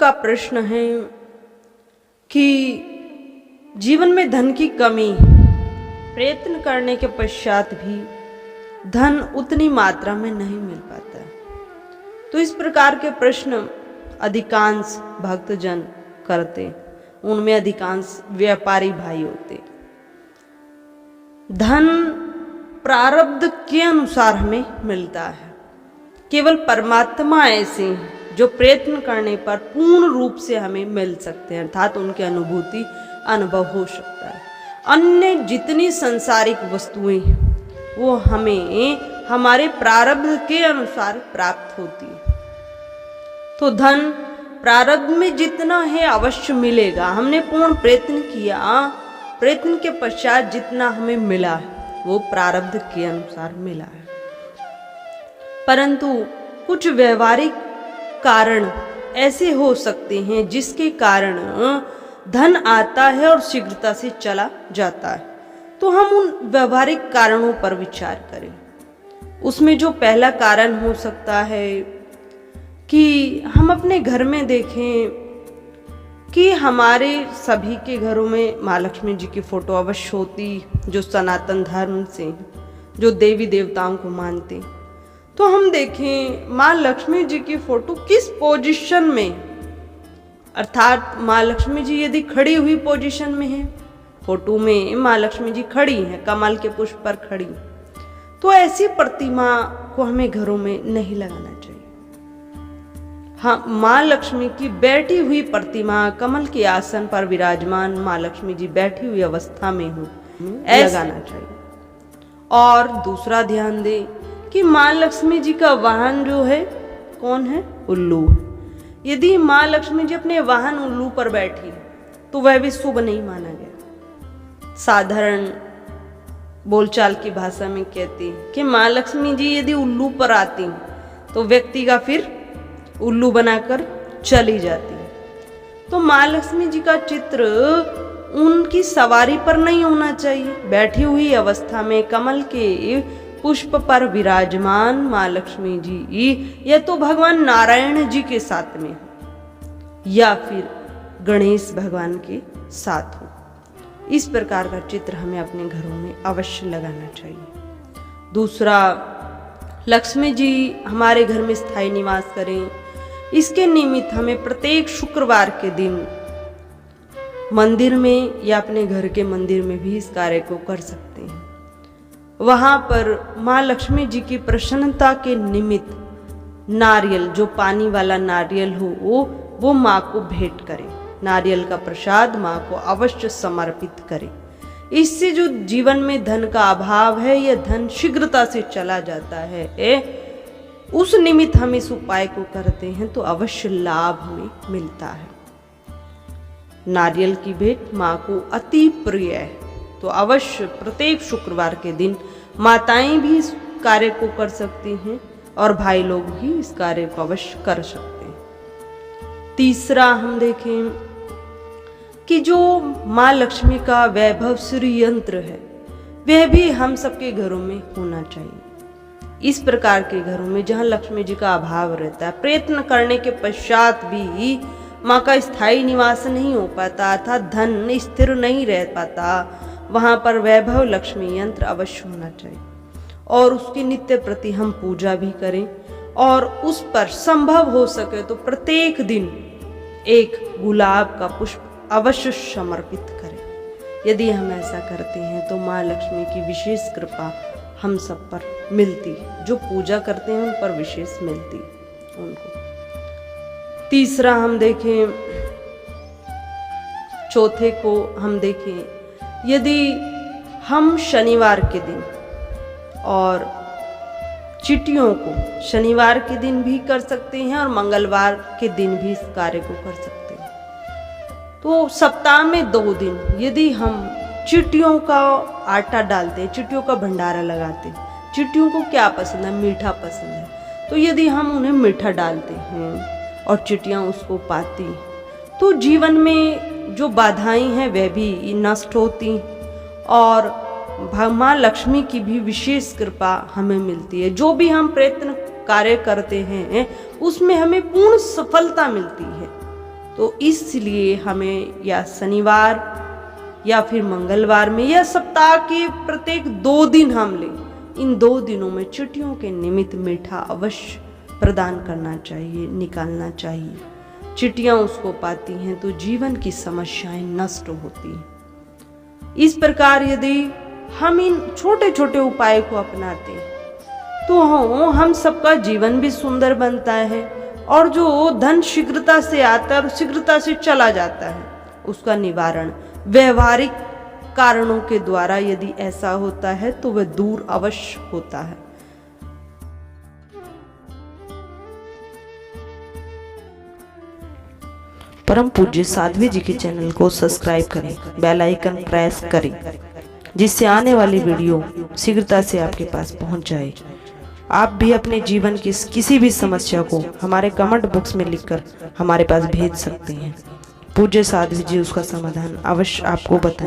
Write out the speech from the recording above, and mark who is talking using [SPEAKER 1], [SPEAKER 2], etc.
[SPEAKER 1] का प्रश्न है कि जीवन में धन की कमी, प्रयत्न करने के पश्चात भी धन उतनी मात्रा में नहीं मिल पाता है। तो इस प्रकार के प्रश्न अधिकांश भक्तजन करते, उनमें अधिकांश व्यापारी भाई होते। धन प्रारब्ध के अनुसार हमें मिलता है। केवल परमात्मा ऐसे हैं जो प्रयत्न करने पर पूर्ण रूप से हमें मिल सकते हैं, अर्थात उनकी अनुभूति अनुभव हो सकता है। अन्य जितनी सांसारिक वस्तुएं हैं वो हमें हमारे प्रारब्ध के अनुसार प्राप्त होती है। तो धन प्रारब्ध में जितना है अवश्य मिलेगा। हमने पूर्ण प्रयत्न किया, प्रयत्न के पश्चात जितना हमें मिला वो प्रारब्ध के अनुसार मिला है। परंतु कुछ व्यवहारिक कारण ऐसे हो सकते हैं जिसके कारण धन आता है और शीघ्रता से चला जाता है। तो हम उन व्यवहारिक कारणों पर विचार करें। उसमें जो पहला कारण हो सकता है कि हम अपने घर में देखें कि हमारे सभी के घरों में माँ लक्ष्मी जी की फोटो अवश्य होती, जो सनातन धर्म से, जो देवी देवताओं को मानते। तो हम देखें माँ लक्ष्मी जी की फोटो किस पोजीशन में, अर्थात माँ लक्ष्मी जी यदि खड़ी हुई पोजीशन में है, फोटो में माँ लक्ष्मी जी खड़ी हैं, कमल के पुष्प पर खड़ी, तो ऐसी प्रतिमा को हमें घरों में नहीं लगाना चाहिए। हाँ, माँ लक्ष्मी की बैठी हुई प्रतिमा, कमल के आसन पर विराजमान माँ लक्ष्मी जी बैठी हुई अवस्था में हो, लगाना चाहिए। और दूसरा ध्यान दें कि माँ लक्ष्मी जी का वाहन जो है कौन है? उल्लू। यदि माँ लक्ष्मी जी अपने वाहन उल्लू पर बैठी तो वह भी शुभ नहीं माना गया। साधारण बोलचाल की भाषा में कहते हैं कि माँ लक्ष्मी जी यदि उल्लू पर आती तो व्यक्ति का फिर उल्लू बनाकर चली जाती। तो माँ लक्ष्मी जी का चित्र उनकी सवारी पर नहीं होना चाहिए। बैठी हुई अवस्था में कमल के पुष्प पर विराजमान माँ लक्ष्मी जी या तो भगवान नारायण जी के साथ में या फिर गणेश भगवान के साथ हो, इस प्रकार का चित्र हमें अपने घरों में अवश्य लगाना चाहिए। दूसरा, लक्ष्मी जी हमारे घर में स्थायी निवास करें, इसके निमित्त हमें प्रत्येक शुक्रवार के दिन मंदिर में या अपने घर के मंदिर में भी इस कार्य को कर सकते हैं। वहां पर माँ लक्ष्मी जी की प्रसन्नता के निमित्त नारियल, जो पानी वाला नारियल हो, वो माँ को भेंट करें। नारियल का प्रसाद माँ को अवश्य समर्पित करें। इससे जो जीवन में धन का अभाव है या धन शीघ्रता से चला जाता है, उस निमित्त हम इस उपाय को करते हैं तो अवश्य लाभ हमें मिलता है। नारियल की भेंट माँ को अति प्रिय है, तो अवश्य प्रत्येक शुक्रवार के दिन माताएं भी इस कार्य को कर सकती हैं और भाई लोग भी इस कार्य को अवश्य कर सकते हैं। तीसरा, हम देखें कि जो माँ लक्ष्मी का वैभव श्री यंत्र है वह भी हम सबके घरों में होना चाहिए। इस प्रकार के घरों में जहाँ लक्ष्मी जी का अभाव रहता है, प्रयत्न करने के पश्चात भी माँ का स्थायी निवास नहीं हो पाता, अर्थात धन स्थिर नहीं रह पाता, वहाँ पर वैभव लक्ष्मी यंत्र अवश्य होना चाहिए और उसकी नित्य प्रति हम पूजा भी करें और उस पर संभव हो सके तो प्रत्येक दिन एक गुलाब का पुष्प अवश्य समर्पित करें। यदि हम ऐसा करते हैं तो माँ लक्ष्मी की विशेष कृपा हम सब पर मिलती, जो पूजा करते हैं उन पर विशेष मिलती उनको। तीसरा हम देखें, चौथे को हम देखें, यदि हम शनिवार के दिन और चिट्ठियों को शनिवार के दिन भी कर सकते हैं और मंगलवार के दिन भी इस कार्य को कर सकते हैं, तो सप्ताह में 2 दिन यदि हम चिट्ठियों का आटा डालते हैं, चिट्ठियों का भंडारा लगाते हैं, चिट्ठियों को क्या पसंद है? मीठा पसंद है। तो यदि हम उन्हें मीठा डालते हैं और चिट्ठियाँ उसको पाती, तो जीवन में जो बाधाएं हैं वह भी नष्ट होती और माँ लक्ष्मी की भी विशेष कृपा हमें मिलती है। जो भी हम प्रयत्न कार्य करते हैं उसमें हमें पूर्ण सफलता मिलती है। तो इसलिए हमें या शनिवार या फिर मंगलवार में या सप्ताह के प्रत्येक 2 दिन हम लें, इन 2 दिनों में चींटियों के निमित्त मीठा अवश्य प्रदान करना चाहिए, निकालना चाहिए। चींटियां उसको पाती हैं तो जीवन की समस्याएं नष्ट होती हैं। इस प्रकार यदि हम इन छोटे छोटे उपाय को अपनाते हैं तो हम सबका जीवन भी सुंदर बनता है, और जो धन शीघ्रता से आता है और शीघ्रता से चला जाता है, उसका निवारण व्यवहारिक कारणों के द्वारा यदि ऐसा होता है तो वह दूर अवश्य होता है।
[SPEAKER 2] परम पूज्य साध्वी जी के चैनल को सब्सक्राइब करें, बेल आइकन प्रेस करें, जिससे आने वाली वीडियो शीघ्रता से आपके पास पहुंच जाए। आप भी अपने जीवन की किसी भी समस्या को हमारे कमेंट बॉक्स में लिखकर हमारे पास भेज सकते हैं। पूज्य साध्वी जी उसका समाधान अवश्य आपको बताएं।